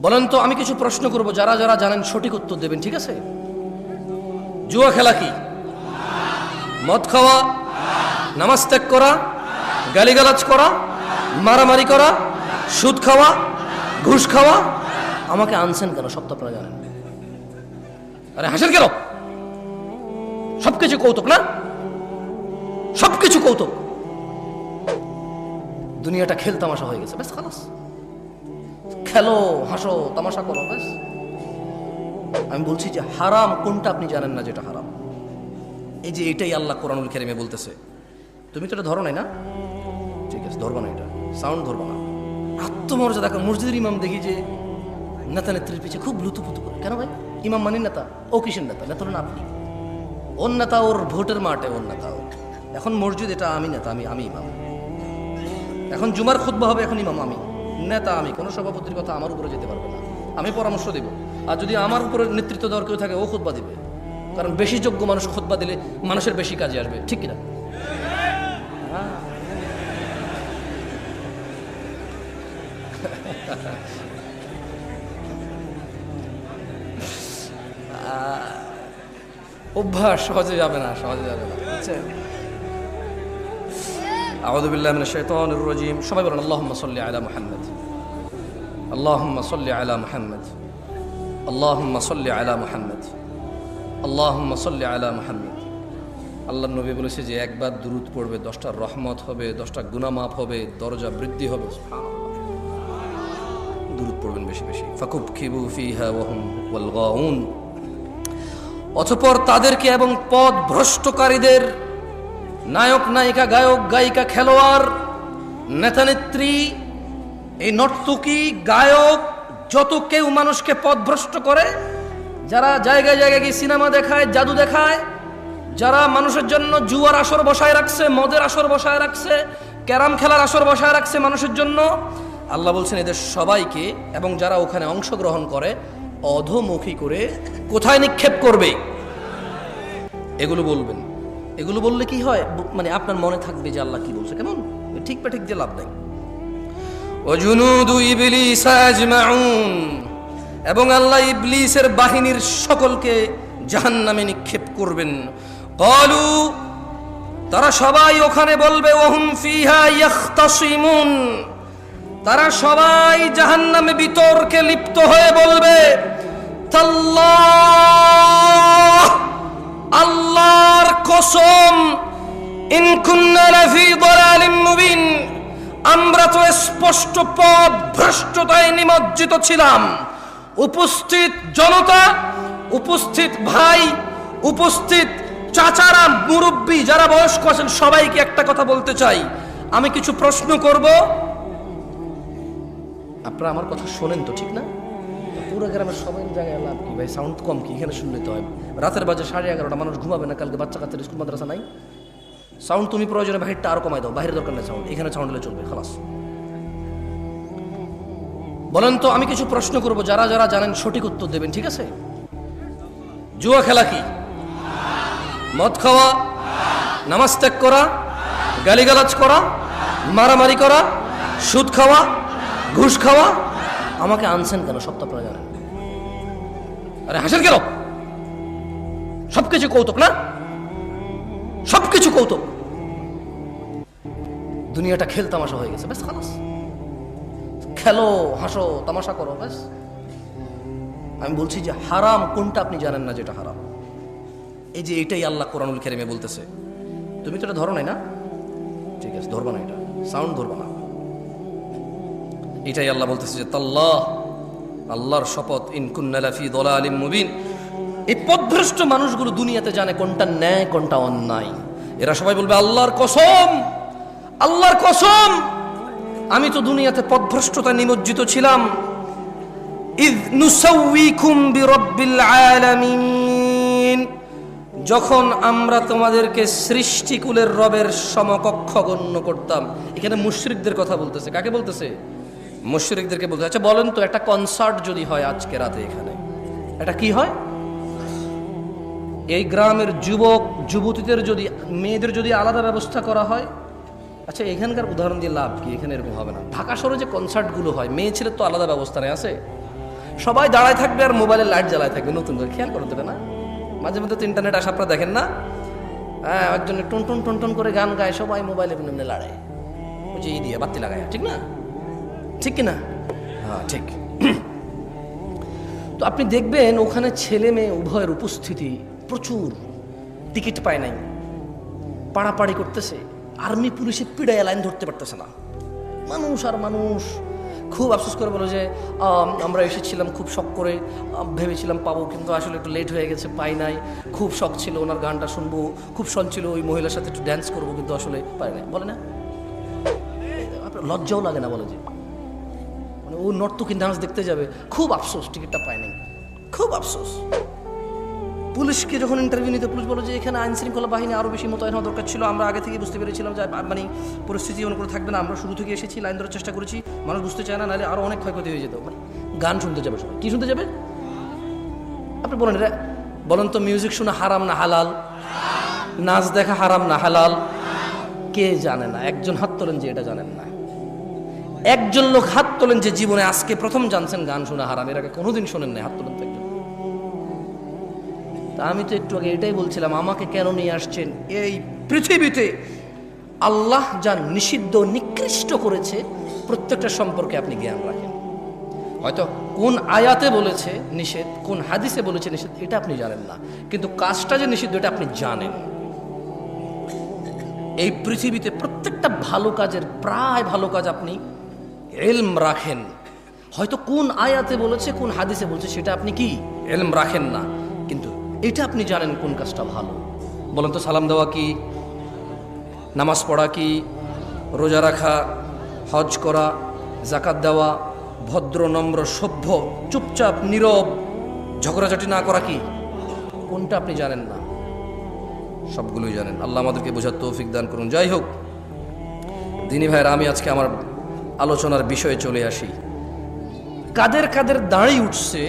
বলেন তো, আমি কিছু প্রশ্ন করব, যারা যারা জানেন সঠিক উত্তর দেবেন, ঠিক আছে? জুয়া খেলা কি? মদ খাওয়া, নামাজ ত্যাগ করা, গালিগালাজ করা, মারামারি করা, সুদ খাওয়া, ঘুষ খাওয়া। আমাকে আনছেন কেন? সব তো আপনারা জানেন। আরে হাসেন কেন? সবকিছু কৌতুক না? সবকিছু কৌতুক। দুনিয়াটা খেল তামাশা হয়ে গেছে, ব্যাস খালাস। খেলো, হাসো, তামাশা করো, ব্যাস। আমি বলছি যে হারাম কোনটা আপনি জানেন না যেটা হারাম? এই যে এটাই আল্লাহ কোরআনুল কারীমে বলতেছে। তুমি তো এটা ধরো নাই না? ঠিক আছে, ধরবা না, এটা সাউন্ড ধরবা না। আত্মমর্যাদা। মসজিদের ইমাম দেখি যে নেতা নেত্রীর পিছিয়ে খুব লুতুপুতু করে। কেন ভাই? ইমাম মানি নেতা? ও কিসের নেতা? নেতা না আপনি। ওর নেতা ওর ভোটের মাঠে, ওর নেতা ও। এখন মসজিদ, এটা আমি নেতা, আমি ইমাম। এখন জুমার খুতবা হবে, এখন ইমাম আমি, নেতা আমি। কোনো সভাপতির কথা আমার উপরে যেতে পারবে না, আমি পরামর্শ দেব। আর যদি আমার উপরে নেতৃত্ব দেওয়ার কেউ থাকে, ও খুতবা দিবে। কারণ বেশি যোগ্য মানুষ খুতবা দিলে মানুষের বেশি কাজে আসবে, ঠিক কিনা? অভ্যাস সহজে যাবে না, সহজে যাবে না, বুঝছেন? আউযু বিল্লাহি মিনাশ শাইতানির রাজীম। সবাই বলেন আল্লাহুম্মা সাল্লি আলা মুহাম্মদ, আল্লাহুম্মা সাল্লি আলা মুহাম্মদ, আল্লাহুম্মা সাল্লি আলা মুহাম্মদ, আল্লাহুম্মা সাল্লি আলা মুহাম্মদ। আল্লাহর নবী বলেছে যে একবার দুরূদ পড়বে 10টা রহমত হবে, 10টা গুনাহ মাফ হবে, দরজা বৃদ্ধি হবে। দুরূদ পড়বেন বেশি বেশি। ফাকুবকিবু ফিহা ওয়া হুম ওয়াল গাউন। অতঃপর তাদেরকে এবং পথ ভ্রষ্টকারীদের, নায়ক নায়িকা, গায়ক গায়িকা, খেলোয়াড়, নেতানেত্রী, এই নর্তকী, গায়ক, যত কেউ মানুষকে পথভ্রষ্ট করে, যারা জায়গায় জায়গায় গিয়ে সিনেমা দেখায়, জাদু দেখায়, যারা মানুষের জন্য জুয়ার আসর বসায় রাখছে, মদের আসর বসায় রাখছে, ক্যারাম খেলার আসর বসায় রাখছে মানুষের জন্য, আল্লাহ বলছেন এদের সবাইকে এবং যারা ওখানে অংশগ্রহণ করে অধোমুখী করে কোথায় নিক্ষেপ করবে? এগুলো বলবেন। এগুলো বললে কি হয়? মানে আপনার মনে থাকবে যে আল্লাহ কি বলছে। কেমন ঠিক বা ঠিক যে লাভ নাই। ওয়াজুনুদু ইবলিস আজমাউন। এবং আল্লাহ ইবলিসের বাহিনীর সকলকে জাহান্নামে নিক্ষেপ করবেন। ক্বালু, তারা সবাই ওখানে বলবে, ওয়াহুম ফিহা ইয়াখতাসিমুন। তারা সবাই জাহান্নামে বিতর্কে লিপ্ত হয়ে বলবে, তাল্লাহ, আল্লাহর কসম, ইন কুন্না লাফি দালালিম মুবিন, আমরা তো স্পষ্ট পথ ভ্রষ্টতায় নিমজ্জিত ছিলাম। উপস্থিত জনতা, উপস্থিত ভাই, উপস্থিত চাচারা, মুরব্বী, যারা বয়স্ক আছেন, সবাইকে একটা কথা বলতে চাই। আমি কিছু প্রশ্ন করব, আপনারা আমার কথা শোনেন তো, ঠিক না? পুরো গ্রামের সবাই জায়গায় লাভ কি ভাই? সাউন্ড কম কি? এখানে শুনলে তো হয়। রাতের বাজে 11:30, মানুষ ঘুমাবে না, কালকে বাচ্চা কাচ্চার স্কুল মাদ্রাসা নাই। সাউন্ড তুমি প্রয়োজনে বাহিরটা আরো কমাই দাও, বাইরের দরকার নেই সাউন্ড, এখানে সাউন্ড হলে চলবে, খালাস। বলেন তো, আমি কিছু প্রশ্ন করব, যারা যারা জানেন সঠিক উত্তর দেবেন, ঠিক আছে? জুয়া খেলা কি? মদ খাওয়া, নামাজ ত্যাগ করা, গালিগালাজ করা, মারামারি করা, সুদ খাওয়া, ঘুষ খাওয়া। আমাকে আনছেন কেন? সব তো আপনারা জানেন। আরে হাসেন কেন? সবকিছু কৌতুক না? সবকিছু কৌতুক। দুনিয়াটা খেল তামাশা হয়ে গেছে, ব্যাস খালাস। খেলো, হাসো, তামাশা করো, ব্যাস। আমি বলছি যে হারাম কোনটা আপনি জানেন না যেটা হারাম? এই যে এটাই আল্লাহ কোরআনুল কারীমে বলতেছে। তুমি তো এটা ধরো নাই না? ঠিক আছে, ধরবা না, এটা সাউন্ড ধরবা না। এটাই আল্লাহ বলতেছে যে তাল্লাহ, আল্লাহর শপথ, ইন কুন্না লাফি দালালিম মুবিন। এই পথভ্রষ্ট মানুষগুলো দুনিয়াতে জানে কোনটা ন্যায় কোনটা অন্যায়। এরা সবাই বলবে আল্লাহর কসম, আল্লাহর কসম, আমি তো দুনিয়াতে পথভ্রষ্টতায় নিমজ্জিত ছিলাম। ইয নুসাউইকুম বিরাব্বিল আলামিন, যখন আমরা তোমাদেরকে সৃষ্টিকুলের রবের সমকক্ষ গণ্য করতাম। এখানে মুশরিকদের কথা বলতেছে। কাকে বলতেছে? মুশরিকদেরকে বলতে। আচ্ছা বলেন তো, একটা কনসার্ট যদি হয় আজকে রাতে এখানে, এটা কি হয়? এই গ্রামের যুবক যুবতীদের যদি, মেয়েদের যদি আলাদা ব্যবস্থা করা হয়, আচ্ছা এখানকার উদাহরণ দিয়ে লাভ কি? এখানে এরকম হবে না। ঢাকা শহরে যে কনসার্টগুলো হয়, মেয়ে ছেলের তো আলাদা ব্যবস্থা নেই আছে? সবাই দাঁড়ায় থাকবে আর মোবাইলের লাইট জ্বালায় থাকবে নতুন করে, খেয়াল করতে হবে না? মাঝে মধ্যে তো ইন্টারনেট আসা আপনারা দেখেন না? হ্যাঁ, একজন টন টন টন টন করে গান গায়, সবাই মোবাইলে লড়ায়, ওই যে দিয়ে বাতি লাগায়, ঠিক না? ঠিক কিনা? হ্যাঁ ঠিক। তো আপনি দেখবেন ওখানে ছেলে মেয়ে উভয়ের উপস্থিতি প্রচুর, টিকিট পায় নাই, পাড়াপাড়ি করতেছে, আর্মি পুলিশে পিড়ায় লাইন ধরতে পারতেছে না, মানুষ আর মানুষ। খুব আফসোস করে বলো যে আমরা এসেছিলাম খুব শখ করে, ভেবেছিলাম পাবো, কিন্তু আসলে একটু লেট হয়ে গেছে, পাই নাই। খুব শখ ছিল ওনার গানটা শুনবো, খুব শখ ছিল ওই মহিলার সাথে একটু ড্যান্স করবো, কিন্তু আসলে পাই নাই। বলে না, আপনার লজ্জাও লাগে না? বলে যে মানে ও নর্তকী ডান্স দেখতে যাবে, খুব আফসোস টিকিটটা পায় নাই, খুব আফসোস। পুলিশকে যখন ইন্টারভিউ নিতে পুলিশ বলো যে এখানে আইন শৃঙ্খলা বাহিনী আরও বেশি মোতায়েন হওয়া দরকার ছিল, আমরা আগে থেকে বুঝতে পেরেছিলাম যে মানে পরিস্থিতি এমন করে থাকবে না, আমরা শুরু থেকে এসেছি, লাইন ধরার চেষ্টা করেছি, মানুষ বুঝতে চায় না, নাহলে আরও অনেক ক্ষয়ক্ষতি হয়ে যেত। মানে গান শুনতে যাবে সবাই, কী শুনতে যাবে? আপনি বলেন এটা, বলেন তো মিউজিক শোনা হারাম না হালাল? নাচ দেখা হারাম না হালাল? কে জানে না? একজন হাত তোলেন যে এটা জানেন না। একজন লোক হাত তোলেন যে জীবনে আজকে প্রথম জানছেন গান শোনা হারাম, এর আগে কোনোদিন শোনেন নাই, হাত তোলেন তো একজন। তা আমি তো একটু আগে এটাই বলছিলাম, আমাকে কেন নিয়ে আসছেন এই পৃথিবীতে? আল্লাহ যা নিষিদ্ধ নিকৃষ্ট করেছে প্রত্যেকটা সম্পর্কে আপনি জ্ঞান রাখেন। হয়তো কোন আয়াতে বলেছে নিষেধ, কোন হাদিসে বলেছে নিষেধ, এটা আপনি জানেন না, কিন্তু কাজটা যে নিষিদ্ধ এটা আপনি জানেন। এই পৃথিবীতে প্রত্যেকটা ভালো কাজের, প্রায় ভালো কাজ আপনি ইলম রাখেন। হয়তো কোন আয়াতে বলেছে, কোন হাদিসে বলছে, সেটা আপনি কি ইলম রাখেন না, কিন্তু এটা আপনি জানেন কোন কাজটা ভালো। বলেন তো, সালাম দেওয়া কি, নামাজ পড়া কি, রোজা রাখা, হজ করা, জাকাত দেওয়া, ভদ্র নম্র সভ্য চুপচাপ নীরব ঝগড়াঝাটি না করা কি, কোনটা আপনি জানেন না? সবগুলোই জানেন। আল্লাহ আমাদেরকে বোঝার তৌফিক দান করুন। যাই হোক দিনী ভাইরা, আমি আজকে আমার আলোচনার বিষয়ে চলে আসি। কাদের কাদের দাঁড়িয়ে উঠছে,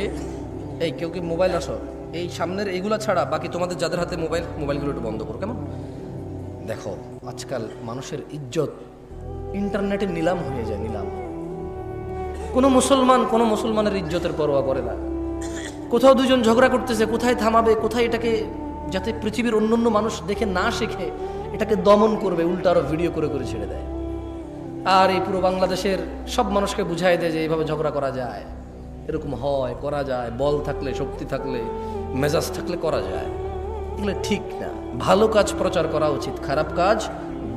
এই কেউ কি মোবাইল আসো, এই সামনের এইগুলা ছাড়া বাকি তোমাদের যাদের হাতে মোবাইলগুলো একটু বন্ধ করো, কেমন? দেখো আজকাল মানুষের ইজ্জত ইন্টারনেটে নিলাম হয়ে যায়, নিলাম। কোনো মুসলমানের ইজ্জতের পরোয়া করে না। কোথাও দুজন ঝগড়া করতেছে, কোথায় থামাবে, কোথায় এটাকে যাতে পৃথিবীর অন্যান্য মানুষ দেখে না শেখে এটাকে দমন করবে, উল্টা আরো ভিডিও করে করে ছেড়ে দেয়। আর এই পুরো বাংলাদেশের সব মানুষকে বুঝাই দেয় যে এইভাবে ঝগড়া করা যায়, এরকম হয়, করা যায়, বল থাকলে, শক্তি থাকলে, মেজাজ থাকলে করা যায়। এগুলো ঠিক না। ভালো কাজ প্রচার করা উচিত, খারাপ কাজ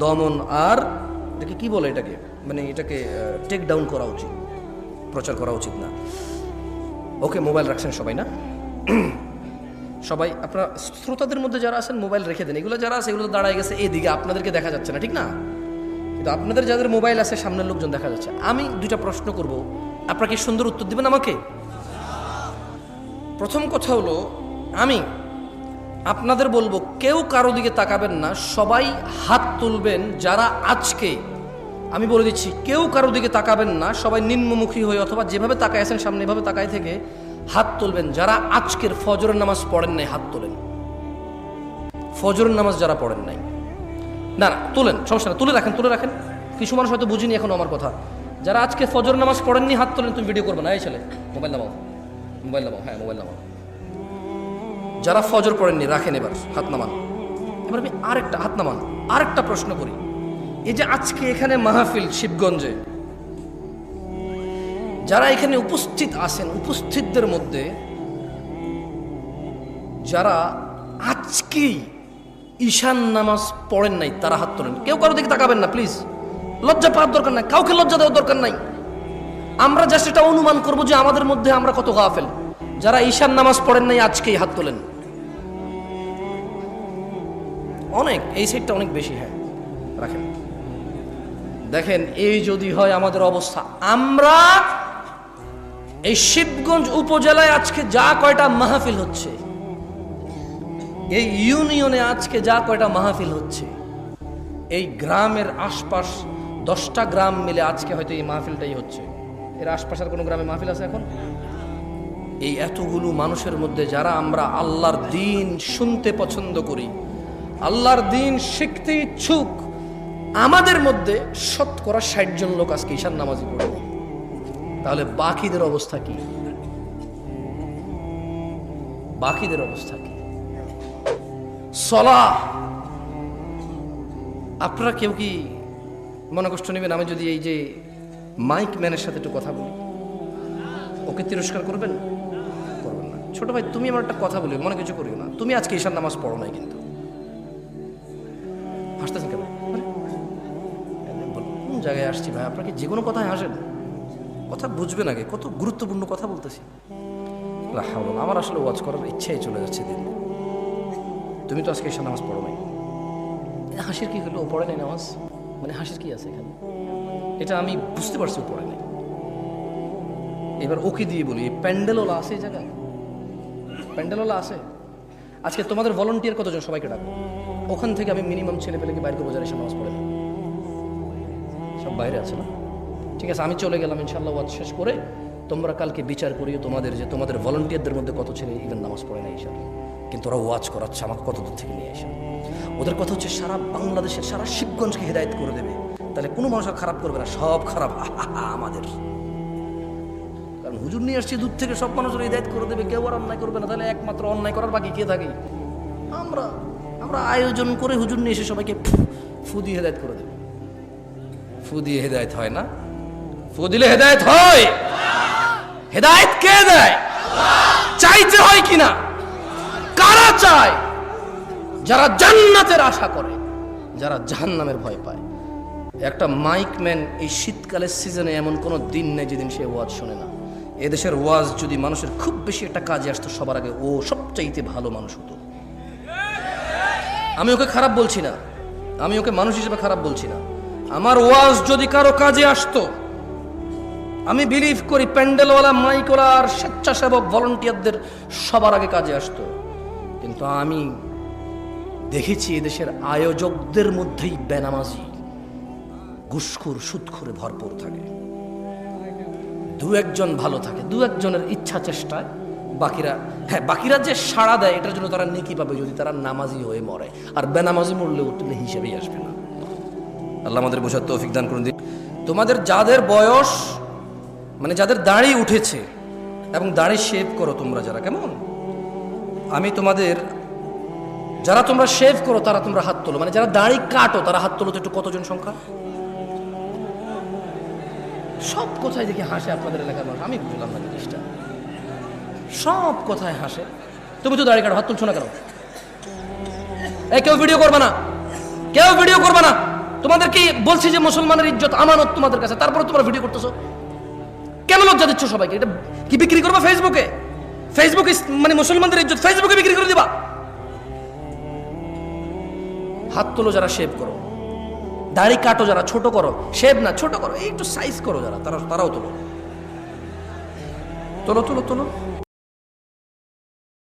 দমন আর এটাকে কি বলে, এটাকে মানে এটাকে টেক ডাউন করা উচিত, প্রচার করা উচিত না। ওকে, মোবাইল রাখছেন সবাই না? সবাই আপনারা শ্রোতাদের মধ্যে যারা আছেন মোবাইল রেখে দেন। এগুলো যারা আছে এগুলো দাঁড়ায় গেছে এদিকে, আপনাদেরকে দেখা যাচ্ছে না, ঠিক না? কিন্তু আপনাদের যাদের মোবাইল আছে সামনের লোকজন দেখা যাচ্ছে। আমি দুইটা প্রশ্ন করব, আপনারা কি সুন্দর উত্তর দিবেন আমাকে? প্রথম কথা হলো, আমি আপনাদের বলবো কেউ কারো দিকে তাকাবেন না, সবাই হাত তুলবেন যারা আজকে, আমি বলে দিচ্ছি, কেউ কারো দিকে তাকাবেন না, সবাই নিম্নমুখী হয়ে অথবা যেভাবে তাকায় আছেন সামনে এভাবে তাকায় থেকে হাত তুলবেন যারা আজকের ফজরের নামাজ পড়েন নাই, হাত তোলেন। ফজরের নামাজ যারা পড়েন নাই, না না তোলেন, সমস্যা না, তুলে রাখেন, তুলে রাখেন। কিছু মানুষ হয়তো বুঝিনি এখন আমার কথা। যারা আজকে ফজর নামাজ পড়েননি হাত তোলেন। তুমি ভিডিও করবে না, এই ছেলে মোবাইল নামাও, মোবাইল নামাও, হ্যাঁ মোবাইল নামাও। যারা ফজর পড়েননি রাখেন, এবার হাত নামান। এবার আমি আরেকটা হাত নামান, আরেকটা প্রশ্ন করি। এই যে আজকে এখানে মাহফিল শিবগঞ্জে, যারা এখানে উপস্থিত আছেন, উপস্থিতদের মধ্যে যারা আজকেই ঈশান নামাজ পড়েন নাই তারা হাত তোলেন। কেউ কারো দিকে তাকাবেন না প্লিজ, লজ্জা পাওয়ার দরকার নাই, কাউকে লজ্জা দেওয়ার দরকার নাই। আমরা জাস্ট এটা অনুমান করবো যে আমাদের মধ্যে আমরা কত গাফেল। যারা ঈশান নামাজ পড়েন নাই আজকেই হাত তোলেন। অনেক, এই সাইডটা অনেক বেশি, হ্যাঁ রাখেন। দেখেন এই যদি হয় আমাদের অবস্থা, আমরা এই শিবগঞ্জ উপজেলায় আজকে যা কয়টা মাহফিল হচ্ছে, এই ইউনিয়নে আজকে যা কয়টা মাহফিল হচ্ছে, এই গ্রামের আশপাশ 10টা গ্রাম মিলে আজকে হয়তো এই মাহফিলটাই হচ্ছে। এর আশপাশের কোনো গ্রামে মাহফিল আছে এখন? এই এতগুলো মানুষের মধ্যে যারা আমরা আল্লাহর দ্বীন শুনতে পছন্দ করি, আল্লাহর দ্বীন শিখতে ইচ্ছুক, আমাদের মধ্যে শতকরা 60 জন লোক আজকে ঈশান নামাজি পড়ে। তাহলে বাকিদের অবস্থা কি? বাকিদের অবস্থা কি? সলা, আপনারা কেউ কি মনে কষ্ট নেবেন আমি যদি এই যে মাইক ম্যানের সাথে একটু কথা বলি? ওকে তিরস্কার করবেন? করবেন না। ছোট ভাই, তুমি আমার একটা কথা বলি, মনে কিছু করিও না। তুমি আজকে ঈশার নামাজ পড়ো নাই কিন্তু। হাসতেছেন কেন? কোন জায়গায় আসছি ভাই? আপনাকে যে কোনো কথায় হাসেন? কথা বুঝবেন আগে, কত গুরুত্বপূর্ণ কথা বলতেছি। আমার আসলে ওয়াজ করার ইচ্ছাই চলে যাচ্ছে দিন। তুমি তো আজকে ঈশার নামাজ পড়ো নাই, হাসির কি হলো? ও পড়ে নাই নামাজ, মানে হাসির কি আছে এখানে? এটা আমি বুঝতে পারছি ও পড়ে নাই। এবার ওকে দিয়ে বলি, প্যান্ডেলওয়ালা আছে এই জায়গায়? প্যান্ডেলওয়ালা আছে? আজকে তোমাদের ভলান্টিয়ার কতজন? সবাইকে ডাকো। ওখান থেকে আমি মিনিমাম ছেলে পেলেকে বাইরে করবো যারা এসে নামাজ পড়ে না। সব বাইরে আছে না? ঠিক আছে, আমি চলে গেলাম। ইনশাল্লাহ ওয়াজ শেষ করে তোমরা কালকে বিচার করিও তোমাদের, যে তোমাদের ভলান্টিয়ারদের মধ্যে কত ছেলে ইভেন নামাজ পড়ে না ঈশার, কিন্তু ওরা ওয়াজ করাচ্ছে আমাকে কত দূর থেকে নিয়ে এসে। ওদের কথা হচ্ছে সারা বাংলাদেশের, সারা শিবগঞ্জকে হেদায়েত করে দেবে। তাহলে কোনো মানুষ আর খারাপ করবে না, সব খারাপ আমাদের। কারণ হুজুর নিয়ে আসছে দূর থেকে, সব মানুষের হেদায়েত করে দেবে, কেউ আর অন্যায় করবে না। তাহলে একমাত্র অন্যায় করার বাকি কে থাকে? আমরা। আমরা আয়োজন করে হুজুর নিয়ে এসে সবাইকে ফু দিয়ে হেদায়েত করে দেবে। ফু দিয়ে হেদায়েত হয় না। ফু দিলে হেদায়েত হয়? হেদায়েত কে দেয়? চাইতে হয় কিনা? কারা চায়? যারা জান্নাতের আশা করে, যারা জাহান্নামের ভয় পায়। একটা মাইকম্যান এই শীতকালের সিজনে এমন কোনো দিন নেই যেদিন সে ওয়াজ শোনে না। এদেশের ওয়াজ যদি মানুষের খুব বেশি একটা কাজে আসতো, সবার আগে ও সবচাইতে ভালো মানুষ হতো। আমি ওকে খারাপ বলছি না, আমি ওকে মানুষ হিসেবে খারাপ বলছি না। আমার ওয়াজ যদি কারো কাজে আসতো, আমি বিলিভ করি প্যান্ডেলওয়ালা, মাইকওয়ালা আর স্বেচ্ছাসেবক ভলান্টিয়ারদের সবার আগে কাজে আসতো। কিন্তু আমি দেখেছি এদেশের আয়োজকদের মধ্যেই বেনামাজি, ঘুষখোর, সুদখোরে ভরপুর থাকে। দু একজন ভালো থাকে, দু একজনের ইচ্ছা চেষ্টায়। বাকিরা যে সাড়া দেয় এটার জন্য তারা নেকি পাবে যদি তারা নামাজি হয়ে মরে, আর বেনামাজি মরলে উঠলে হিসেবেই আসবে না। আল্লাহ আমাদের বোঝার তৌফিক দান করুন। তোমাদের যাদের বয়স, মানে যাদের দাড়ি উঠেছে এবং দাড়ি শেভ করো তোমরা যারা, কেমন? আমি তোমাদের, যারা তোমরা শেভ করো তারা তোমরা হাত তোলো। মানে যারা দাড়ি কাটো তারা হাত তোলো তো একটু। কতজন সংখ্যা? সব কথায় দেখি হাসে আপনাদের এলাকার মানুষ। আমি বুঝলাম না জিনিসটা, সব কথায় হাসে। তুমি তো দাড়ি কাটো, হাত তুলছো না কেন? এই কেউ ভিডিও করবে না, কেউ ভিডিও করবে না। তোমাদের কি বলছি যে মুসলমানের ইজ্জত আমানত তোমাদের কাছে, তারপরে তোমরা ভিডিও করতেছো কেন? লজ্জা দিচ্ছ সবাইকে। এটা কি বিক্রি করবা ফেসবুকে? ফেসবুকে মানে মুসলমানদের ইজ্জত ফেসবুকে বিক্রি করে দিবা? হাত তোলো যারা শেভ করো, দাড়ি কাটো যারা, ছোট করো, শেভ না ছোট করো, এই একটু সাইজ করো যারা, তারাও তোলো। তোলো তোলো তোলো।